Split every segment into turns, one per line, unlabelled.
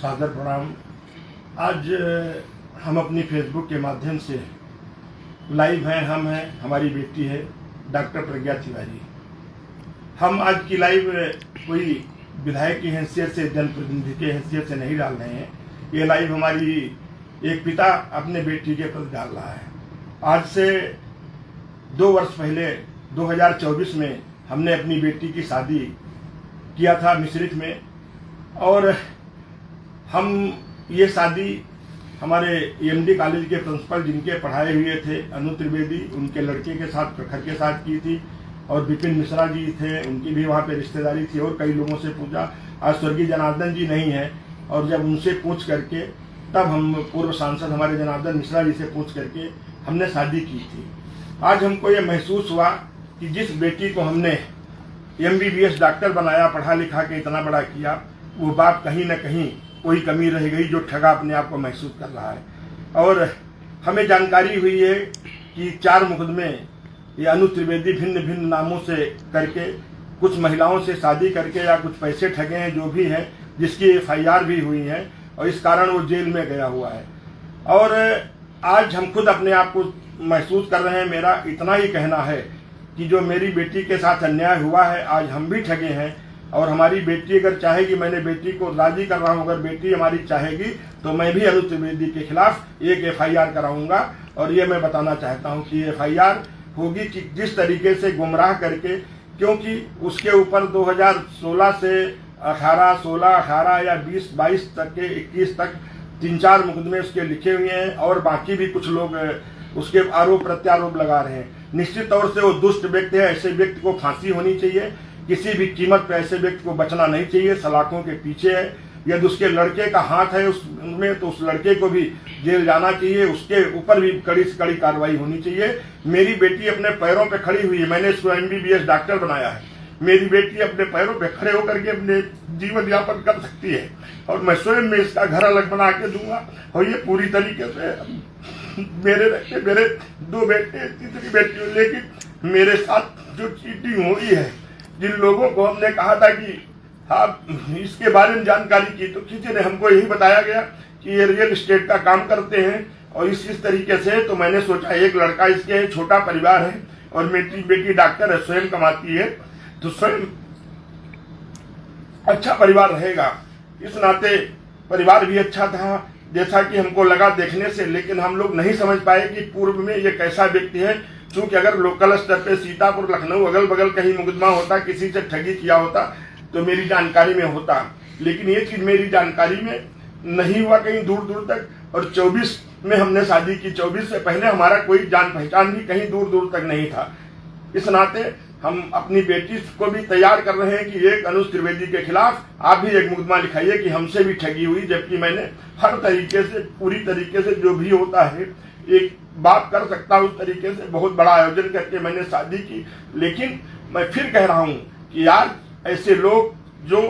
सादर प्रणाम। आज हम अपनी फेसबुक के माध्यम से लाइव हैं। हम हैं, हमारी बेटी है डॉक्टर प्रज्ञा तिवारी। हम आज की लाइव कोई विधायक की हैसियत से, जनप्रतिनिधि की हैसियत से नहीं डाल रहे हैं। ये लाइव हमारी एक पिता अपने बेटी के प्रति डाल रहा है। आज से 2 वर्ष पहले 2024 में हमने अपनी बेटी की शादी किया था मिश्रित में, और हम ये शादी हमारे एमडी कॉलेज के प्रिंसिपल जिनके पढ़ाए हुए थे अनु त्रिवेदी, उनके लड़के के साथ, प्रखर के साथ की थी। और विपिन मिश्रा जी थे, उनकी भी वहाँ पे रिश्तेदारी थी। और कई लोगों से पूछा, आज स्वर्गीय जनार्दन जी नहीं है, और जब उनसे पूछ करके तब हम पूर्व सांसद हमारे जनार्दन मिश्रा जी से पूछ करके हमने शादी की थी। आज हमको ये महसूस हुआ कि जिस बेटी को हमने MBBS डॉक्टर बनाया, पढ़ा लिखा के इतना बड़ा किया, वो बाप कहीं न कहीं कोई कमी रह गई, जो ठगा अपने आप को महसूस कर रहा है। और हमें जानकारी हुई है कि 4 मुकदमे ये अनु त्रिवेदी भिन्न भिन्न नामों से करके कुछ महिलाओं से शादी करके या कुछ पैसे ठगे हैं, जो भी है, जिसकी FIR भी हुई है, और इस कारण वो जेल में गया हुआ है। और आज हम खुद अपने आप को महसूस कर रहे हैं। मेरा इतना ही कहना है कि जो मेरी बेटी के साथ अन्याय हुआ है, आज हम भी ठगे हैं। और हमारी बेटी अगर चाहेगी, मैंने बेटी को राजी कर रहा हूँ, अगर बेटी हमारी चाहेगी तो मैं भी अनु त्रिवेदी के खिलाफ एक FIR कराऊंगा। और ये मैं बताना चाहता हूँ कि FIR होगी कि जिस तरीके से गुमराह करके, क्योंकि उसके ऊपर 2016 से 18, 16, 18 या 20, 22 तक के 21 तक 3-4 मुकदमे उसके लिखे हुए हैं। और बाकी भी कुछ लोग उसके आरोप प्रत्यारोप लगा रहे हैं। निश्चित तौर से वो दुष्ट व्यक्ति है। ऐसे व्यक्ति को फांसी होनी चाहिए। किसी भी कीमत पर ऐसे व्यक्ति को बचना नहीं चाहिए। सलाखों के पीछे है। यदि उसके लड़के का हाथ है उसमें, तो उस लड़के को भी जेल जाना चाहिए। उसके ऊपर भी कड़ी से कड़ी कार्रवाई होनी चाहिए। मेरी बेटी अपने पैरों पे खड़ी हुई है। मैंने इसको MBBS डॉक्टर बनाया है। मेरी बेटी अपने पैरों पे खड़े होकर के अपने जीवन यापन कर सकती है, और मैं स्वयं में इसका घर अलग बना के दूंगा। और ये पूरी तरीके से मेरे 2 बेटे, 3 बेटी, लेकिन मेरे साथ जो चीटिंग हुई है, जिन लोगों को हमने कहा था कि आप इसके बारे में जानकारी की, तो किसी ने हमको यही बताया गया कि ये रियल एस्टेट का काम करते हैं और इस तरीके से। तो मैंने सोचा, एक लड़का इसके है, छोटा परिवार है, और मेरी बेटी डॉक्टर है, स्वयं कमाती है, तो स्वयं अच्छा परिवार रहेगा। इस नाते परिवार भी अच्छा था जैसा कि हमको लगा देखने से। लेकिन हम लोग नहीं समझ पाए कि पूर्व में ये कैसा व्यक्ति है। क्योंकि अगर लोकल स्तर पे सीतापुर, लखनऊ, अगल बगल कहीं मुकदमा होता, किसी से ठगी किया होता, तो मेरी जानकारी में होता। लेकिन ये चीज मेरी जानकारी में नहीं हुआ कहीं दूर दूर तक। और 24 में हमने शादी की। 24 से पहले हमारा कोई जान पहचान भी कहीं दूर दूर तक नहीं था। इस नाते हम अपनी बेटी को भी तैयार कर रहे हैं कि एक अनु त्रिवेदी के खिलाफ आप भी एक मुकदमा लिखाइए कि हमसे भी ठगी हुई। जबकि मैंने हर तरीके से, पूरी तरीके से जो भी होता है, एक बात कर सकता हूँ, उस तरीके से बहुत बड़ा आयोजन करके मैंने शादी की। लेकिन मैं फिर कह रहा हूँ कि यार, ऐसे लोग जो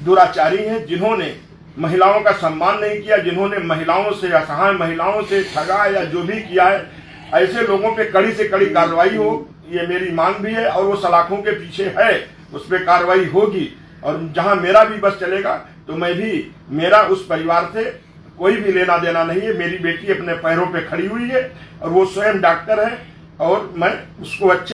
दुराचारी हैं, जिन्होंने महिलाओं का सम्मान नहीं किया, जिन्होंने महिलाओं से, असहाय महिलाओं से ठगा या जो भी किया है, ऐसे लोगों पे कड़ी से कड़ी कार्रवाई हो, ये मेरी मांग भी है। और वो सलाखों के पीछे है, उस पर कार्रवाई होगी। और जहां मेरा भी बस चलेगा, तो मैं भी, मेरा उस परिवार से कोई भी लेना देना नहीं है। मेरी बेटी अपने पैरों पे खड़ी हुई है, और वो स्वयं डॉक्टर है, और मैं उसको अच्छे